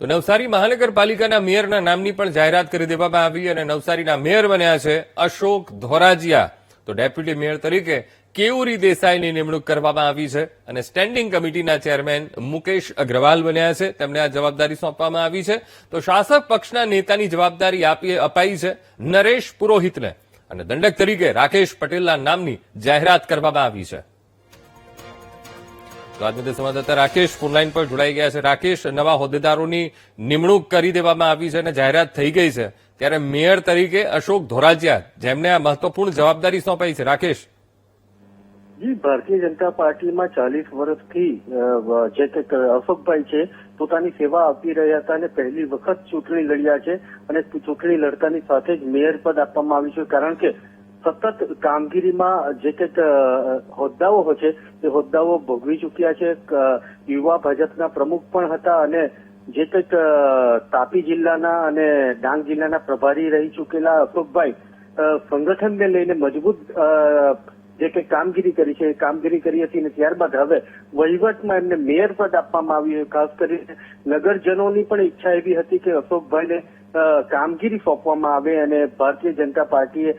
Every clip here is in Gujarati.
તો નવસારી મહાનગરપાલિકાના મેયરના નામની પણ જાહેરાત કરી દેવામાં આવી અને નવસારીના મેયર બન્યા છે અશોક ધોરાજીયા. તો ડેપ્યુટી મેયર તરીકે કેયુરી દેસાઈની નિમણૂક કરવામાં આવી છે અને સ્ટેન્ડિંગ કમિટીના ચેરમેન મુકેશ અગ્રવાલ બન્યા છે. તેમને આ જવાબદારી સોંપવામાં આવી છે. તો શાસક પક્ષના નેતાની જવાબદારી અપાઈ છે નરેશ પુરોહિતને અને દંડક તરીકે રાકેશ પટેલના નામની જાહેરાત કરવામાં આવી છે. તો આજ મુદ્દે સંવાદદાતા રાકેશ ફોનલાઈન પર જોડાઈ ગયા છે. રાકેશ, નવા હોદ્દેદારોની નિમણૂક કરી દેવામાં આવી છે અને જાહેરાત થઈ ગઈ છે, ત્યારે મેયર તરીકે અશોક ધોરાજીયા જેમને આ મહત્વપૂર્ણ જવાબદારી સોંપાઈ છે. રાકેશ, જી, ભારતીય જનતા પાર્ટીમાં 40 વર્ષથી જે કે અશોકભાઈ છે પોતાની સેવા આપી રહ્યા હતા અને પહેલી વખત ચૂંટણી લડ્યા છે અને ચૂંટણી લડતાની સાથે જ મેયર પદ આપવામાં આવ્યું છે. કારણ કે સતત કામગીરીમાં જે કંઈક હોદ્દાઓ છે તે હોદ્દાઓ ભોગવી ચૂક્યા છે. યુવા ભાજપના પ્રમુખ પણ હતા અને જે કંઈક તાપી જિલ્લાના અને ડાંગ જિલ્લાના પ્રભારી રહી ચૂકેલા અશોકભાઈ સંગઠનને લઈને મજબૂત જે કંઈ કામગીરી કરી છે એ કામગીરી કરી હતી અને ત્યારબાદ હવે વહીવટમાં એમને મેયર પદ આપવામાં આવ્યું. ખાસ કરીને નગરજનોની પણ ઈચ્છા એવી હતી કે અશોકભાઈને કામગીરી સોંપવામાં આવે અને ભારતીય જનતા પાર્ટીએ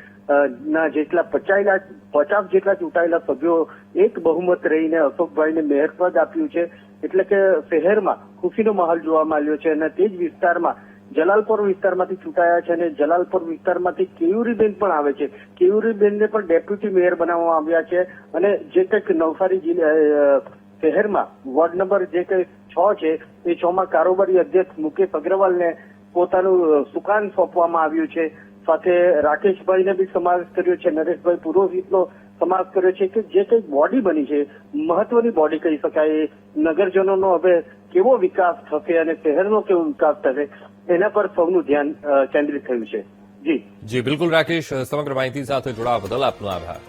ના જેટલા 50 જેટલા ચૂંટાયેલા સભ્યો એક બહુમત રહીને અશોકભાઈને મેયર પદ આપ્યું છે. એટલે કે શહેરમાં ખુશીનો માહોલ જોવા મળ્યો છે અને તે જ વિસ્તારમાં જલાલપોર વિસ્તારમાંથી ચૂંટાયા છે અને જલાલપોર વિસ્તારમાંથી કેયુરીબેન પણ આવે છે. કેયુરીબેનને પણ ડેપ્યુટી મેયર બનાવવામાં આવ્યા છે અને જે કંઈક નવસારી શહેરમાં વોર્ડ નંબર જે કંઈ 6 છે એ 6 માં કારોબારી અધ્યક્ષ મુકેશ અગ્રવાલને પોતાનું સુકાન સોંપવામાં આવ્યું છે. સાથે રાકેશભાઈને બી સમાવેશ કર્યો છે, નરેશભાઈ પુરોહિતનો સમાવેશ કર્યો છે કે જે કંઈ બોડી બની છે મહત્વની બોડી કહી શકાય. નગરજનોનો હવે કેવો વિકાસ થશે અને શહેરનો કેવો વિકાસ થશે એના પર સૌનું ધ્યાન કેન્દ્રિત થયું છે. જી બિલકુલ રાકેશ, સમગ્ર માહિતી સાથે જોડાવા બદલ આપનો આભાર.